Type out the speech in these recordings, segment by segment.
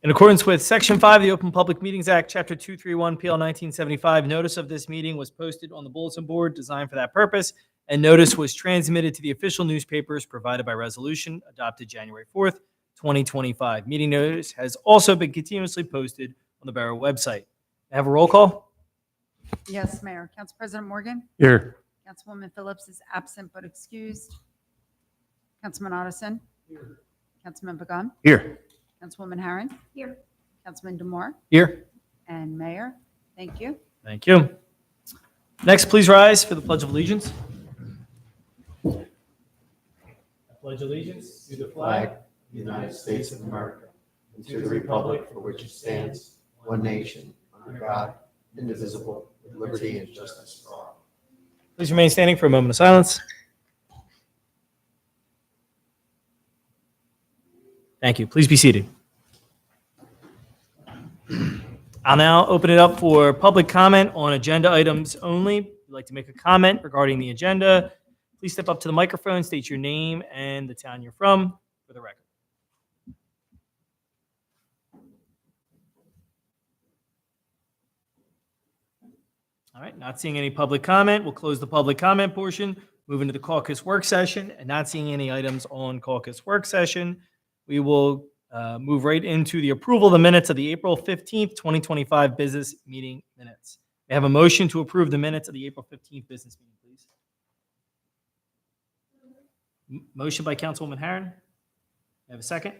In accordance with Section 5 of the Open Public Meetings Act, Chapter 231, PL 1975, notice of this meeting was posted on the bulletin board designed for that purpose, and notice was transmitted to the official newspapers provided by resolution adopted January 4th, 2025. Meeting notice has also been continuously posted on the Borough website. May I have a roll call? Yes, Mayor. Council President Morgan? Here. Councilwoman Phillips is absent but excused. Councilman Otteson? Here. Councilman Pagan? Here. Councilwoman Harron? Here. Councilman Demore? Here. And Mayor, thank you. Thank you. Next, please rise for the Pledge of Allegiance. I pledge allegiance to the flag of the United States of America, and to the republic for which it stands, one nation, under God, indivisible, with liberty and justice for all. Please remain standing for a moment of silence. Thank you. Please be seated. I'll now open it up for public comment on agenda items only. If you'd like to make a comment regarding the agenda, please step up to the microphone, state your name and the town you're from for the record. All right, not seeing any public comment. We'll close the public comment portion, move into the caucus work session, and not seeing any items on caucus work session. We will move right into the approval of the minutes of the April 15th, 2025 business meeting minutes. May I have a motion to approve the minutes of the April 15th business meeting, please? Motion by Councilwoman Harron. May I have a second?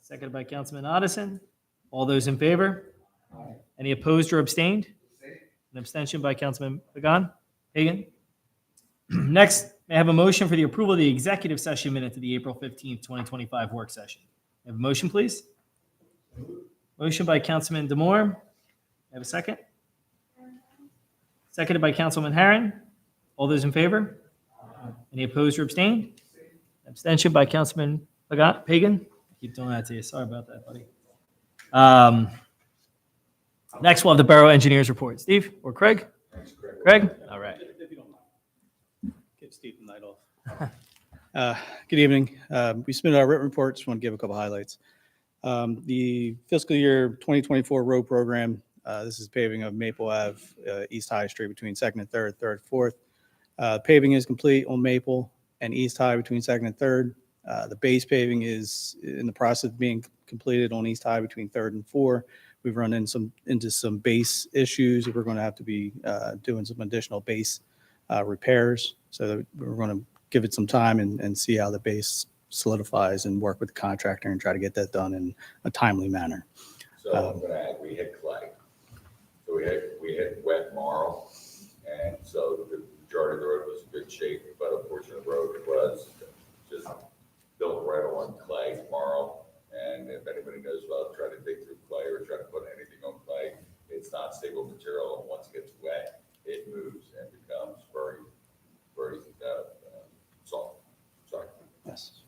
Seconded by Councilman Otteson. All those in favor? Any opposed or abstained? An abstention by Councilman Pagan. Next, may I have a motion for the approval of the executive session minutes of the April 15th, 2025 work session? May I have a motion, please? Motion by Councilman Demore. May I have a second? Seconded by Councilman Harron. All those in favor? Any opposed or abstained? Abstention by Councilman Pagan. I keep doing that to you. Sorry about that, buddy. Next, we'll have the Borough Engineers report. Steve or Craig? Thanks, Craig. Craig? All right. If you don't mind. Give Steve the night off. Good evening. We submitted our written report. Just want to give a couple highlights. The fiscal year 2024 road program, this is paving of Maple Ave, East High Street between 2nd and 3rd, 3rd, 4th. Paving is complete on Maple and East High between 2nd and 3rd. The base paving is in the process of being completed on East High between 3rd and 4th. We've run into some base issues. We're going to have to be doing some additional base repairs. So we're going to give it some time and see how the base solidifies and work with the contractor and try to get that done in a timely manner. So I'm going to add, we hit clay. So we hit wet marl. And so the majority of the road was in good shape, but a portion of the road was just built right on clay, marl. And if anybody knows about trying to dig through clay or trying to put anything on clay, it's not stable material. And once it gets wet, it moves and becomes very, very soft. Sorry. Yes.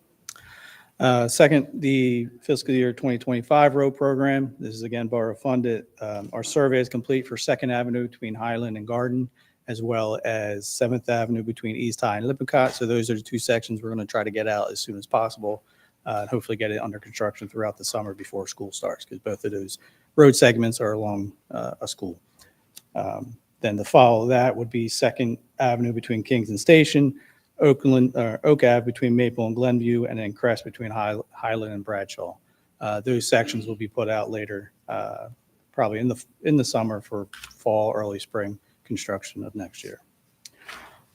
Second, the fiscal year 2025 road program. This is again borough funded. Our survey is complete for 2nd Avenue between Highland and Garden, as well as 7th Avenue between East High and Lippincott. So those are the two sections we're going to try to get out as soon as possible. And hopefully get it under construction throughout the summer before school starts, because both of those road segments are along a school. Then the follow that would be 2nd Avenue between Kingston Station, Oak Ave between Maple and Glenview, and then Crest between Highland and Bradshaw. Those sections will be put out later, probably in the summer for fall, early spring construction of next year.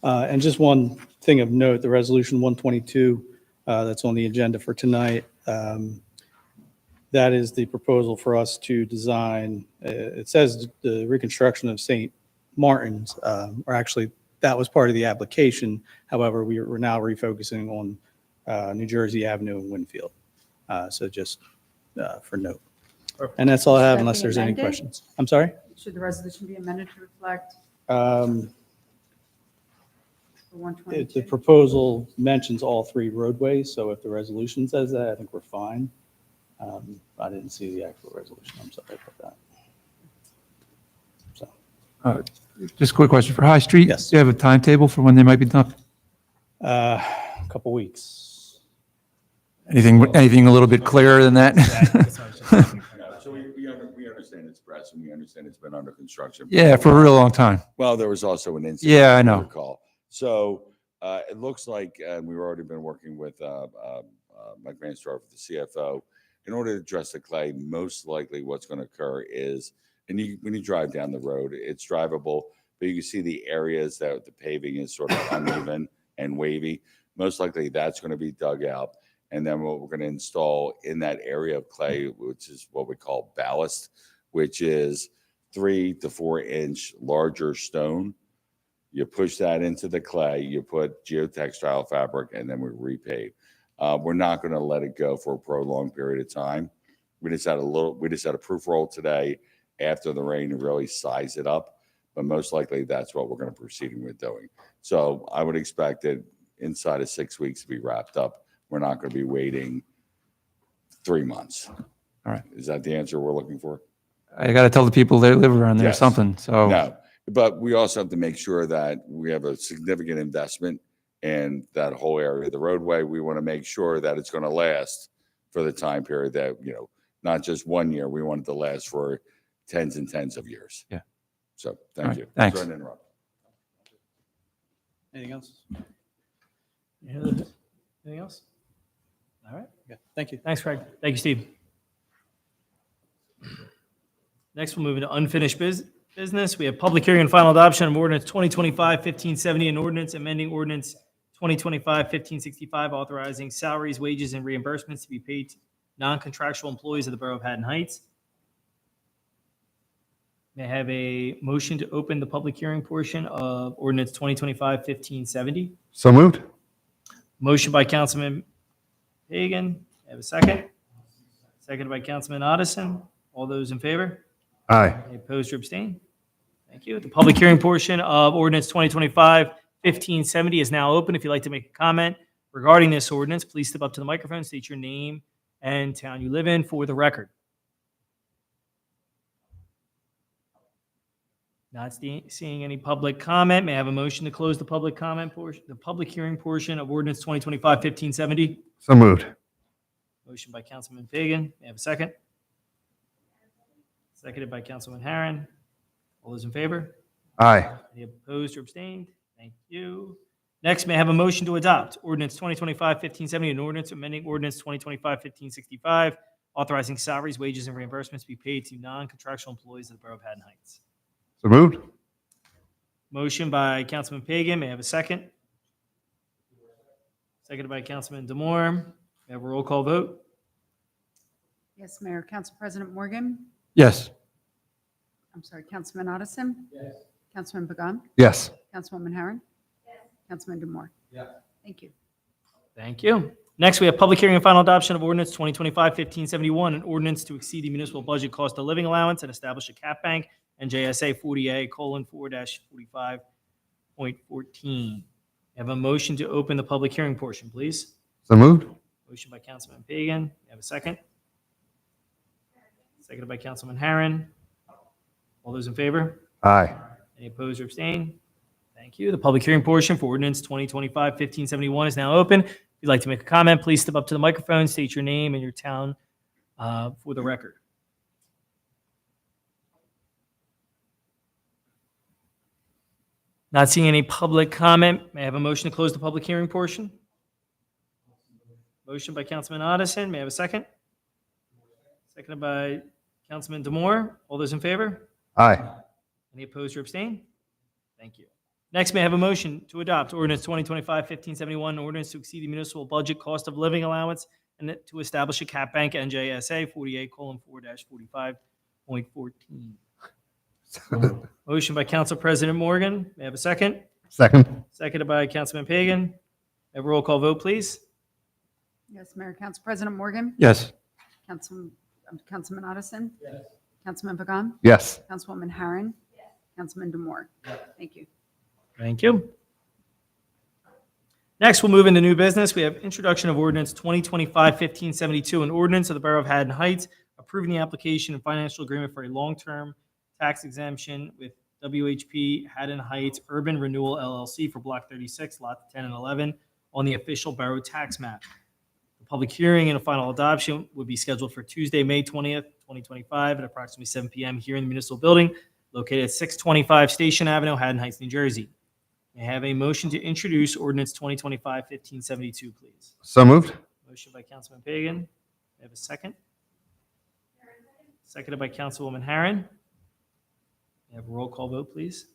And just one thing of note, the resolution 122 that's on the agenda for tonight. That is the proposal for us to design. It says the reconstruction of St. Martin's, or actually that was part of the application. However, we're now refocusing on New Jersey Avenue and Winfield. So just for note. And that's all I have, Should that unless be there's any amended? questions. I'm sorry? Should the resolution be amended to reflect The the 122? proposal mentions all three roadways, so if the resolution says that, I think we're fine. I didn't see the actual resolution. I'm sorry about that. So, Just a quick question for High Street. Yes. Do you have a timetable for when they might be done? a couple weeks. Anything a little bit clearer than that? That's what I was progressing. We understand it's been under construction. Yeah, for a real long time. Well, there was also an incident. Yeah, I if you know. recall. So it looks like we've already been working with Mike Vansdorf, the CFO, in order to address the clay. Most likely what's going to occur is, and when you drive down the road, it's drivable, but you can see the areas that the paving is sort of uneven and wavy. Most likely that's going to be dug out. And then what we're going to install in that area of clay, which is what we call ballast, which is 3 to 4 inch larger stone. You push that into the clay, you put geotextile fabric, and then we repave. We're not going to let it go for a prolonged period of time. We just had a proof roll today after the rain to really size it up, but most likely that's what we're going to proceed with doing. So I would expect it inside of 6 weeks to be wrapped up. We're not going to be waiting 3 months. All right. Is that the answer we're looking for? I got to tell the people that live around there Yes. something. So No, but we also have to make sure that we have a significant investment in that whole area of the roadway. We want to make sure that it's going to last for the time period that, not just 1 year. We want it to last for tens and tens of years. Yeah. So All thank right, you. thanks. Sorry to interrupt. Anything else? Anything else? All right. Okay, thank you. Thanks, Craig. Thank you, Steve. Next, we'll move into unfinished business. We have public hearing and final adoption of ordinance 2025-1570, an ordinance amending ordinance 2025-1565, authorizing salaries, wages, and reimbursements to be paid to non-contractual employees of the Borough of Haddon Heights. May I have a motion to open the public hearing portion of ordinance 2025-1570? So moved. Motion by Councilman Hagan. Have a second? Seconded by Councilman Otteson. All those in favor? Aye. Any opposed or abstain? Thank you. The public hearing portion of ordinance 2025-1570 is now open. If you'd like to make a comment regarding this ordinance, please step up to the microphone, state your name and town you live in for the record. Not seeing any public comment. May I have a motion to close the public comment portion, the public hearing portion of ordinance 2025-1570? So moved. Motion by Councilman Fagan. May I have a second? Seconded by Councilman Harron. All those in favor? Aye. Any opposed or abstained? Thank you. Next, may I have a motion to adopt ordinance 2025-1570, an ordinance amending ordinance 2025-1565, authorizing salaries, wages, and reimbursements to be paid to non-contractual employees of the Borough of Haddon Heights. So moved. Motion by Councilman Pagan. May I have a second? Seconded by Councilman Damore. May I have a roll call vote? Yes, Mayor. Council President Morgan? yes. I'm sorry, Councilman Otteson? Yes. Councilman Pagan? Yes. Councilwoman Harron? Yes. Councilman Damore? Yes. Thank you. Thank you. Next, we have public hearing and final adoption of ordinance 2025-1571, an ordinance to exceed the municipal budget cost of living allowance and establish a cap bank, NJSA 40A:4-45.14. Have a motion to open the public hearing portion, please. So moved. Motion by Councilman Pagan. Have a second? Seconded by Councilman Harron. All those in favor? Aye. Any opposed or abstained? Thank you. The public hearing portion for ordinance 2025-1571 is now open. If you'd like to make a comment, please step up to the microphone, state your name and your town for the record. Not seeing any public comment. May I have a motion to close the public hearing portion? Motion by Councilman Otteson. May I have a second? Seconded by Councilman Damore. All those in favor? Aye. Any opposed or abstained? Thank you. Next, may I have a motion to adopt ordinance 2025-1571, an ordinance to exceed the municipal budget cost of living allowance and to establish a cap bank, NJSA 48:4-45.14. Motion by Council President Morgan. May I have a second? Second. Seconded by Councilman Pagan. Have a roll call vote, please. Yes, Mayor. Council President Morgan? Yes. Councilman Otteson? Yes. Councilman Pagan? Yes. Councilwoman Harron? Yes. Councilman Damore? Thank you. Thank you. Next, we'll move into new business. We have introduction of ordinance 2025-1572, an ordinance of the Borough of Haddon Heights approving the application and financial agreement for a long-term tax exemption with WHP Haddon Heights Urban Renewal LLC for Block 36, Lots 10 and 11 on the official borough tax map. The public hearing and a final adoption would be scheduled for Tuesday, May 20th, 2025 at approximately 7 p.m. here in the municipal building located at 625 Station Avenue, Haddon Heights, New Jersey. May I have a motion to introduce ordinance 2025-1572, please? So moved. Motion by Councilman Pagan. May I have a second? Seconded by Councilwoman Harron. May I have a roll call vote, please?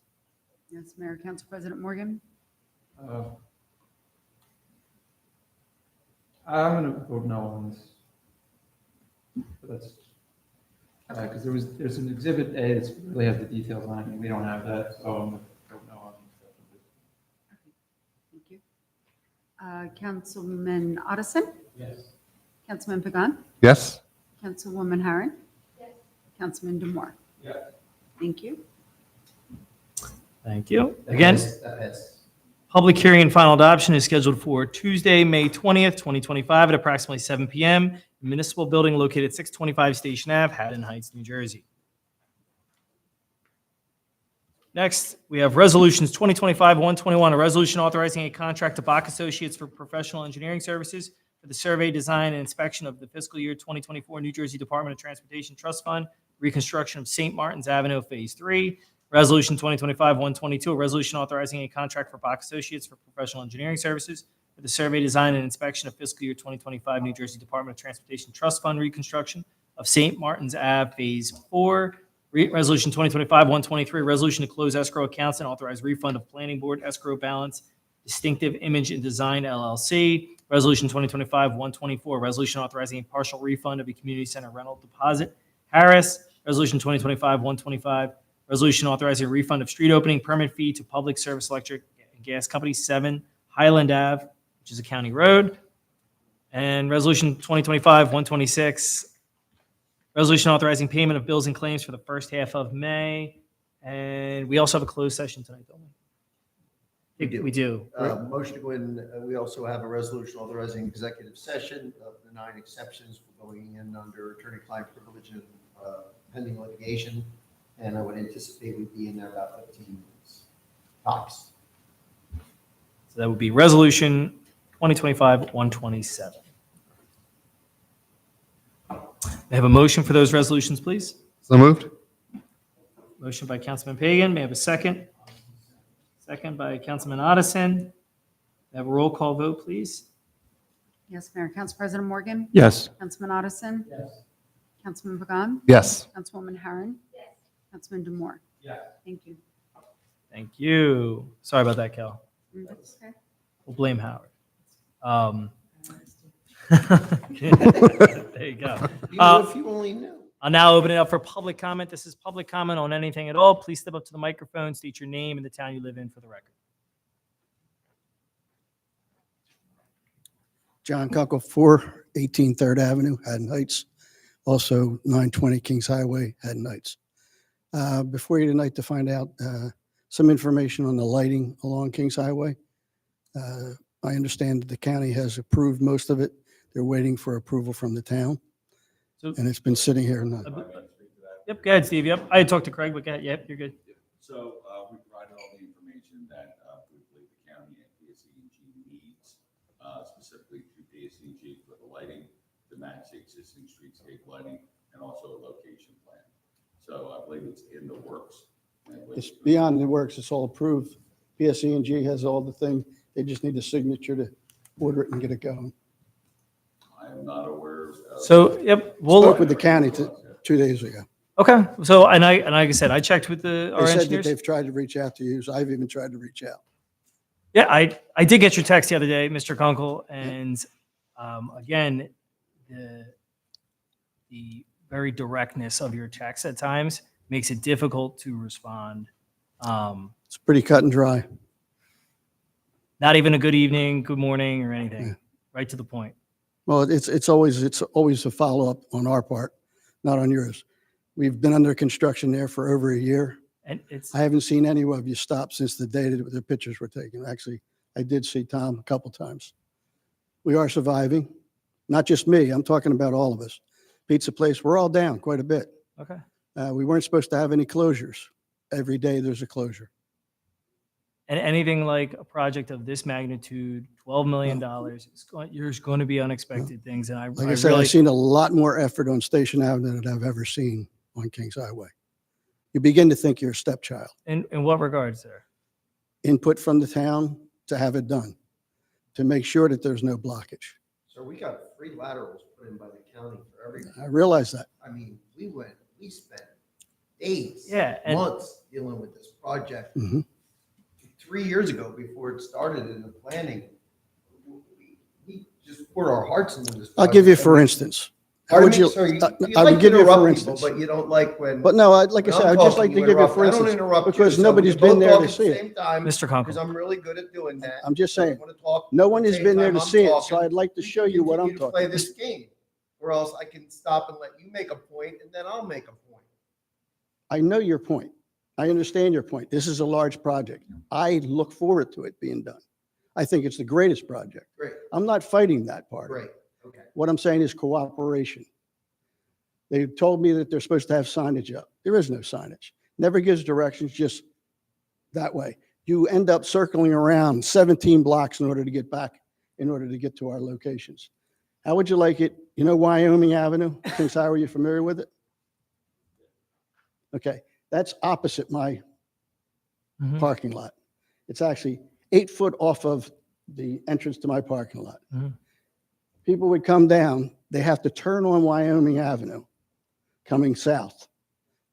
Yes, Mayor, Council President Morgan. I'm going to vote no on this. But that's, because there's an exhibit A that really has the details on it, and we don't have that, so I'm going to vote no on Thank you. Councilman Otteson? this. Councilman Pagan? Yes. Councilwoman Harron? Councilman Demore? Yes. Thank you. Thank you. Again, That passes. public hearing and final adoption is scheduled for Tuesday, May 20th, 2025 at approximately 7 p.m. Municipal building located at 625 Station Ave, Haddon Heights, New Jersey. Next, we have resolutions 2025-121, a resolution authorizing a contract to Bach Associates for professional engineering services for the survey, design, and inspection of the fiscal year 2024 New Jersey Department of Transportation Trust Fund, reconstruction of St. Martin's Avenue, Phase 3. Resolution 2025-122, a resolution authorizing a contract for Bach Associates for professional engineering services for the survey, design, and inspection of fiscal year 2025 New Jersey Department of Transportation Trust Fund reconstruction of St. Martin's Ave, Phase 4. Resolution 2025-123, resolution to close escrow accounts and authorize refund of planning board escrow balance, Distinctive Image and Design LLC. Resolution 2025-124, resolution authorizing a partial refund of a community center rental deposit, Harris. Resolution 2025-125, resolution authorizing a refund of street opening permit fee to Public Service Electric and Gas Company 7 Highland Ave, which is a county road. And resolution 2025-126, resolution authorizing payment of bills and claims for the first half of May. And we also have a closed session tonight, don't we? We do. We do. Motion to go in, we also have a resolution authorizing executive session of the 9 exceptions for going in under attorney-client privilege and pending litigation. And I would anticipate we'd be in there about 15 minutes tops. So that would be resolution 2025-127. May I have a motion for those resolutions, please? So moved. Motion by Councilman Pagan. May I have a second? Second by Councilman Otteson. May I have a roll call vote, please? Yes, Mayor, Council President Morgan. Yes. Councilman Otteson. Yes. Councilman Pagan. Yes. Councilwoman Harron. Councilman Demore. Yes. Thank you. Thank you. Sorry about that, Kel. That's okay. We'll blame Howard. There you go. If you only knew. I'll now open it up for public comment. This is public comment on anything at all. Please step up to the microphone, state your name and the town you live in for the record. John Kunkel, 418 3rd Avenue, Haddon Heights. Also 920 Kings Highway, Haddon Heights. Before you tonight to find out some information on the lighting along Kings Highway. I understand that the county has approved most of it. They're waiting for approval from the town, So, and it's been sitting here. yep, go ahead, Steve. Yep, I had talked to Craig, but go ahead. Yep, you're good. So we provided all the information that we believe the county and PSE&G needs, specifically through PSE&G for the lighting, to match the existing streetscape lighting, and also a location plan. So I believe it's in the works. It's beyond the works. It's all approved. PSE&G has all the things. They just need a signature to order it and get it going. I am not aware of. So, yep, Spoke with the county 2 days ago. okay. So, and like I said, I checked with our They said that engineers. they've tried to reach out to you. So I've even tried to reach out. Yeah, I did get your text the other day, Mr. Kunkel, and again, the very directness of your text at times makes it difficult to respond. It's pretty cut and dry. Not even a good evening, good morning, or anything. Yeah. Right to the point. Well, it's always a follow-up on our part, not on yours. We've been under construction there for over a year. And it's I haven't seen any of you stop since the day that the pictures were taken. Actually, I did see Tom a couple times. We are surviving, not just me. I'm talking about all of us. Pizza place, we're all down quite a bit. okay. We weren't supposed to have any closures. Every day there's a closure. And anything like a project of this magnitude, $12 million, there's going to be unexpected things. And I Like I said, really, I've seen a lot more effort on Station Avenue than I've ever seen on Kings Highway. You begin to think you're a stepchild. in what regards there? Input from the town to have it done, to make sure that there's no blockage. So we got free laterals put in by the county for everything. I realize that. I mean, we spent days, Yeah, and- months dealing with this project. Mhm. 3 years ago, before it started in the planning, we just poured our hearts into this. I'll give you, project. for instance. How Pardon would me? you, Sorry, I you I like would to give you, interrupt for people, instance. But you don't like when. But no, like I when said, I'm I'd just talking, like to you give you, interrupt. for I don't instance, interrupt you, because so nobody's we both been there talk to at the see it. same time, Mr. Because Kunkel. I'm really good at doing that. I'm just I saying, wanna talk no at one the has same been there time to I'm see it, talking. so I'd like to We show can you what I'm continue to talking Play about. this game, or else I can stop and let you make a point, and then I'll make a point. I know your point. I understand your point. This is a large project. I look forward to it being done. I think it's the greatest project. Great, I'm not fighting that part. great, okay. What I'm saying is cooperation. They told me that they're supposed to have signage up. There is no signage. Never gives directions, just that way. You end up circling around 17 blocks in order to get back, in order to get to our locations. How would you like it? You know Wyoming Avenue? Kings Highway, you familiar with it? Okay, that's opposite my Mhm. parking lot. It's actually 8 foot off of the entrance to my parking lot. Mhm. People would come down, they have to turn on Wyoming Avenue, coming south.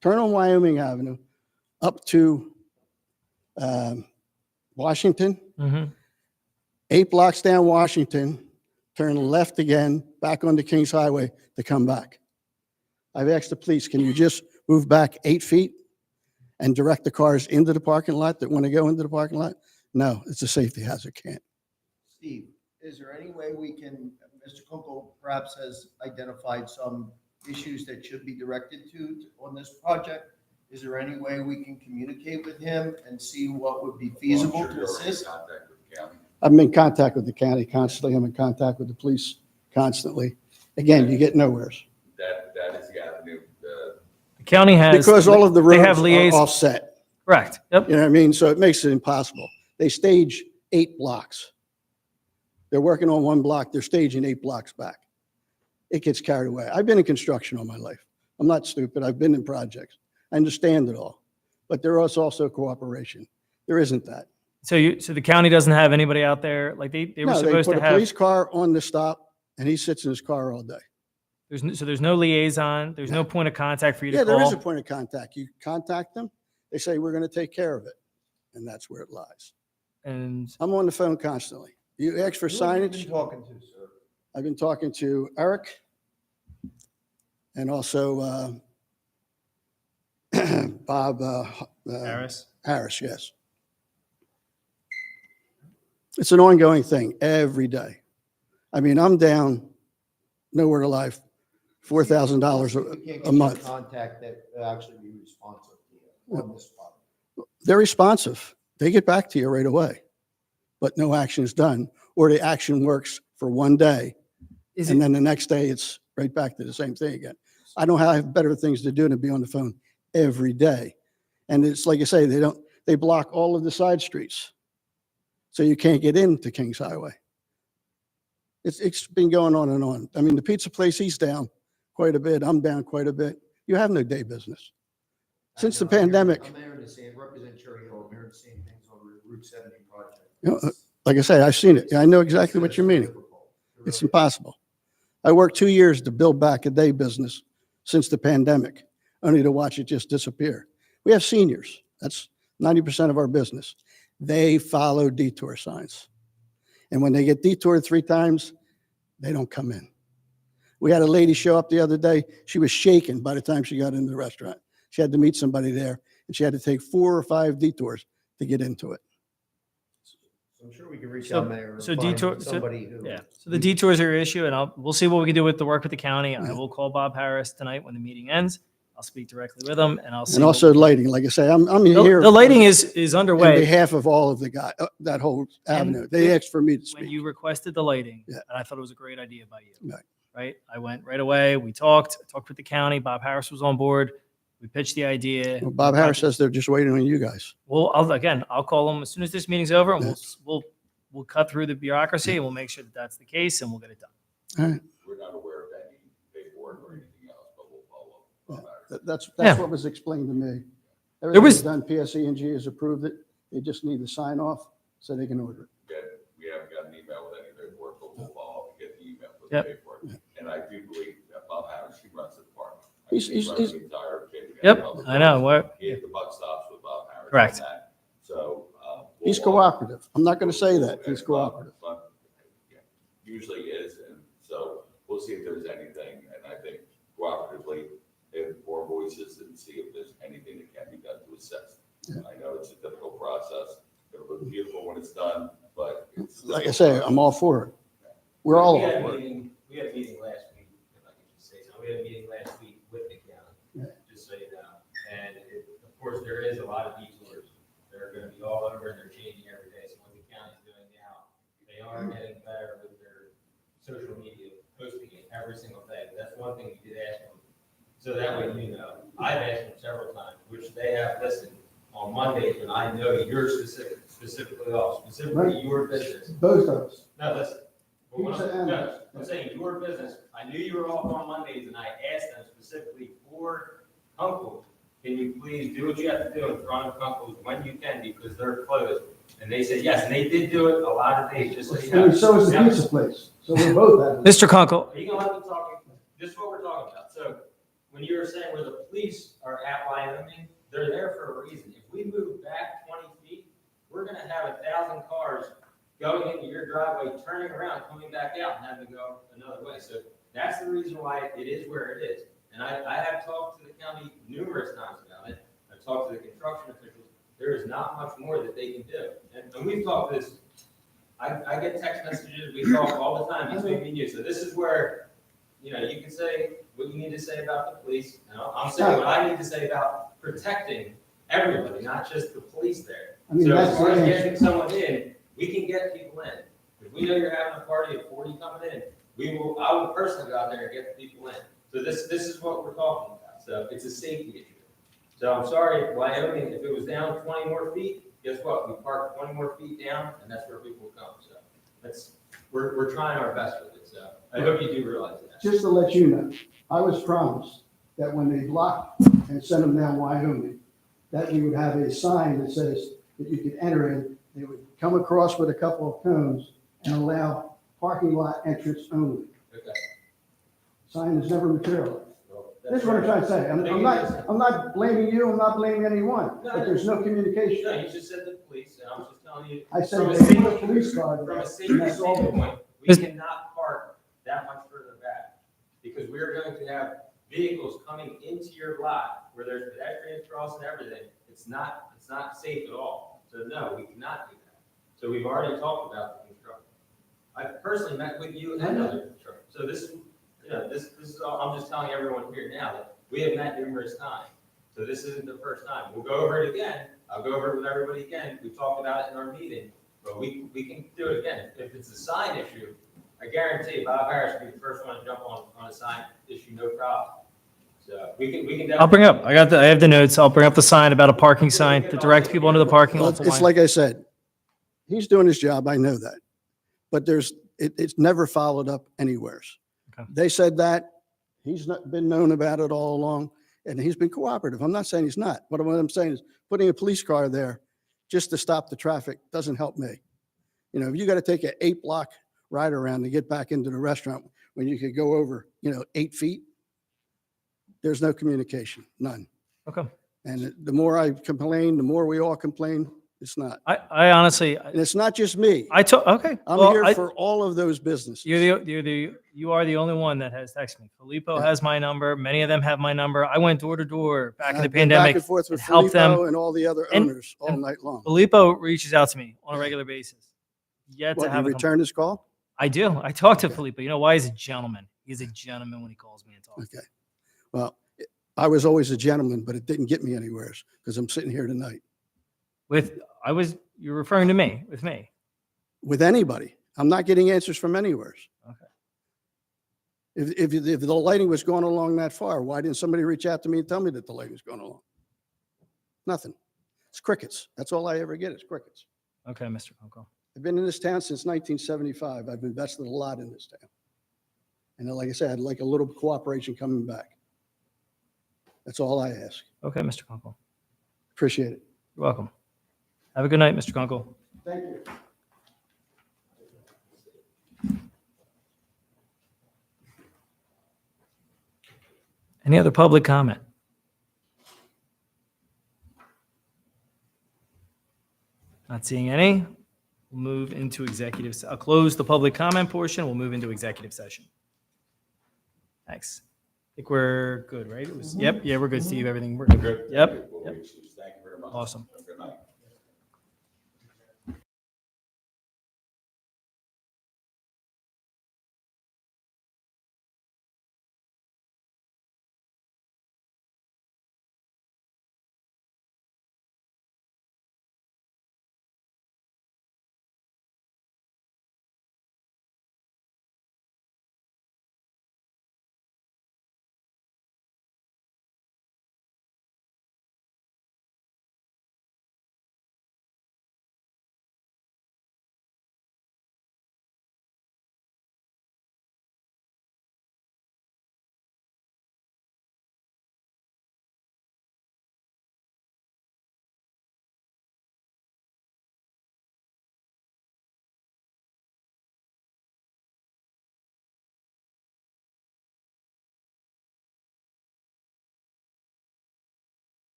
Turn on Wyoming Avenue up to Washington, Mhm. 8 blocks down Washington, turn left again, back onto Kings Highway to come back. I've asked the police, can you just move back 8 feet and direct the cars into the parking lot that want to go into the parking lot? No, it's a safety hazard, can't. Steve, is there any way we can, Mr. Kunkel perhaps has identified some issues that should be directed to on this project? Is there any way we can communicate with him and see what would be feasible Well, I'm to sure you're already in assist? contact with the county. I'm in contact with the county constantly, I'm in contact with the police constantly. Again, you get nowheres. That is the avenue, The county has. Because all of the they have roads are liaison. offset, Correct. Yep. you know what I mean? So it makes it impossible. They stage 8 blocks. They're working on 1 block, they're staging 8 blocks back. It gets carried away. I've been in construction all my life. I'm not stupid, I've been in projects. I understand it all. But there is also cooperation. There isn't that. So the county doesn't have anybody out there, like they were No, they supposed put to a have, police car on the stop and he sits in his car all day. there's no liaison, there's no point of contact for you to Yeah, call. there is a point of contact. You contact them, they say, we're going to take care of it. And that's where it lies. And I'm on the phone constantly. You ask for Who have you been signage. talking to, sir? I've been talking to Eric and also Bob Harris. Harris, yes. It's an ongoing thing every day. I mean, I'm down nowhere to life, $4,000 We can't get a you month. Contact that will actually be responsive to you on this project. They're responsive. They get back to you right away, but no action is done, or the action works for 1 day, Is and it, then the next day it's right back to the same thing again. I don't have better things to do than be on the phone every day. And it's like I say, they block all of the side streets. So you can't get into Kings Highway. It's been going on and on. I mean, the pizza place, he's down quite a bit. I'm down quite a bit. You have no day business. Since the I know, I'm hearing- pandemic. I'm hearing the same, represent Cherry Hill, I'm hearing the same things on Route 70 project. You know, Like I say, I've seen it. I know exactly what you're meaning. It's impossible. I worked 2 years to build back a day business since the pandemic, only to watch it just disappear. We have seniors. That's 90% of our business. They follow detour signs. And when they get detoured 3 times, they don't come in. We had a lady show up the other day. She was shaken by the time she got into the restaurant. She had to meet somebody there, and she had to take 4 or 5 detours to get into it. So I'm sure we can reach So- out, Mayor, and so find detour- so- somebody who. yeah. So the detours are your issue, and we'll see what we can do with the work with the county. I Yeah. will call Bob Harris tonight when the meeting ends. I'll speak directly with him, and I'll see. And what also we can- lighting, like I say, I'm The here. the lighting is On underway. behalf of all of the guy, that whole avenue. They when- asked for me to When speak. you requested the lighting, Yeah. and I thought it was a great idea by you. Right. Right? I went right away. We talked with the county. Bob Harris was on board. We pitched the idea. Well, Bob Harris says they're just waiting on you guys. Well, I'll call them as soon as this meeting's over, and we'll cut through the bureaucracy, and we'll make sure that that's the case, and we'll get it done. All right. We're not aware of any paperwork or anything else, but we'll follow up. That's Yeah. what was explained to me. There was- Everything's done, PSE&G has approved it. They just need to sign off so they can order it. We haven't got an email with any paperwork, but we'll follow up and get the email with Yep. the paperwork. And I do believe that Bob Harris, he runs the department. He's- He runs he's- the entire JPS Yep, Public I know. Works. What? He had the buck stops with Bob Harris. on Correct. that. So. He's we'll- cooperative. I'm not going to say that. He's and Bob- cooperative. Bob, yeah, usually is, and so we'll see if there's anything, and I think cooperatively, if more voices and see if there's anything that can be done to assess. I know it's a difficult process. It'll look beautiful when it's done, but it's. Like I say, I'm all for it. We're all We had a for it. meeting- We had a meeting last week, if I could just say so. We had a meeting last week with the county, just so you know. And of course, there is a lot of detours. They're gonna be all over and they're changing every day. So what the county's doing now, they are getting better with their social media, posting it every single day. That's one thing we did ask them. So that way you know. I've asked them several times, which they have listed on Mondays when I know you're specifically off, specifically your business. Both of us. No, listen. But when Pizza I'm, and- no, I'm saying your business, I knew you were off on Mondays and I asked them specifically for Uncle, can you please do what you have to do in front of Uncle's when you can because they're closed? And they said yes, and they did do it a lot of days, just so you know. And so is the Now, pizza place. So we're both at it. Mr. Kunkel, are you gonna let me talk? This is what we're talking about. So when you were saying where the police are at Wyoming, they're there for a reason. If we move back 20 feet, we're gonna have 1,000 cars going into your driveway, turning around, coming back out and having to go another way. So that's the reason why it is where it is. And I have talked to the county numerous times about it. I've talked to the construction officials. There is not much more that they can do. And we've talked this, I get text messages, we talk all the time between me and you. So this is where, you know, you can say what you need to say about the police. And I'm saying what I need to say about protecting everybody, not just the police there. I mean, So as that's far as the getting someone in, we can get people in. If we know you're having a party of 40 coming in, I will personally go out there and get the people in. So this is what we're talking about. So it's a safety issue. So I'm sorry, Wyoming, if it was down 20 more feet, guess what? We park 20 more feet down and that's where people come. So we're trying our best with it. So I hope you do realize that. Just to let you know, I was promised that when they blocked and sent them down Wyoming, that we would have a sign that says that you could enter in. They would come across with a couple of cones and allow parking lot entrance only. Okay. Sign has never materialized. Well, This is what I'm trying to say. I'm not blaming you, I'm not blaming anyone, but there's no communication. No, you just said the police, and I was just telling you. I said from a they put a safety- police car From there, a safety and that's all. standpoint, we cannot park that much further back, because we're going to have vehicles coming into your lot where there's pedestrians crossing everything. It's not safe at all. So no, we cannot do that. So we've already talked about the construction. I personally met with you and other construction. So this is all, I'm just telling everyone here now that we have met numerous times. So this isn't the first time. We'll go over it again. I'll go over it with everybody again. We talked about it in our meeting, but we can do it again. If it's a sign issue, I guarantee Bob Harris will be the first one to jump on a sign issue, no problem. So we can definitely. I'll bring up, I have the notes. I'll bring up the sign about a parking sign to direct people into the parking Well, lot. it's like I said, he's doing his job, I know that. But it's never followed up anywheres. Okay. They said that, he's not been known about it all along, and he's been cooperative. I'm not saying he's not. But what I'm saying is, putting a police car there just to stop the traffic doesn't help me. You know, if you got to take an 8-block ride around to get back into the restaurant when you could go over, 8 feet, there's no communication, none. Okay. And the more I complain, the more we all complain, it's not. I honestly, And it's not just me. okay. I'm Well, here for all of those businesses. You are the only one that has texted me. Filippo has my number. Many of them have my number. I went door to door back in the I've been Back pandemic. and forth with and helped them. Filippo and all the other And- owners all and night long. Filippo reaches out to me on a regular basis. Yet to What, you have a return his call? I do. I talk to Filippo. You know why? He's a gentleman. He's a gentleman when he calls me and talks. Okay. Well, I was always a gentleman, but it didn't get me anywhere because I'm sitting here tonight. You're referring to me, with me. With anybody. I'm not getting answers from anywhere. Okay. If the lighting was going along that far, why didn't somebody reach out to me and tell me that the lighting was going along? Nothing. It's crickets. That's all I ever get is crickets. Okay, Mr. Kunkel. I've been in this town since 1975. I've invested a lot in this town. And like I said, I'd like a little cooperation coming back. That's all I ask. Okay, Mr. Kunkel. Appreciate it. You're welcome. Have a good night, Mr. Kunkel. Thank you. Any other public comment? Not seeing any. We'll move into executive. I'll close the public comment portion. We'll move into executive session. Thanks. I think we're good, right? It was, yep, yeah, we're good, Steve. Everything, we're good. Good. Yep. We'll Yep. reach you. Thank you very much. Awesome. Good night.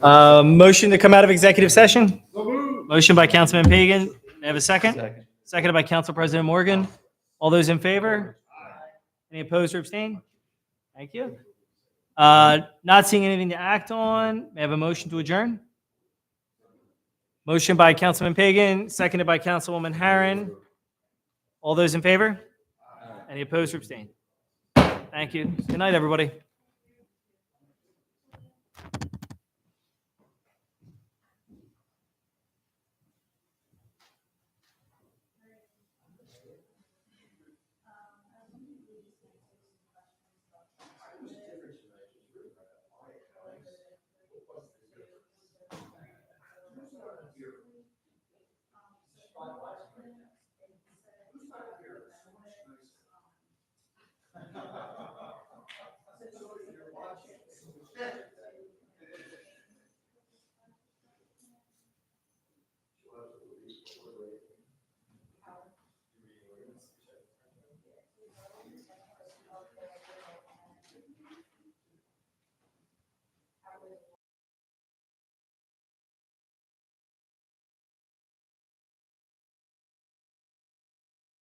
Motion to come out of executive session? Motion by Councilman Pagan. May I have a second? Second. Seconded by Council President Morgan. All those in favor? Any opposed or abstain? Thank you. Not seeing anything to act on. May I have a motion to adjourn? Motion by Councilman Pagan, seconded by Councilwoman Harron. All those in favor? Any opposed or abstain? Thank you. Good night, everybody.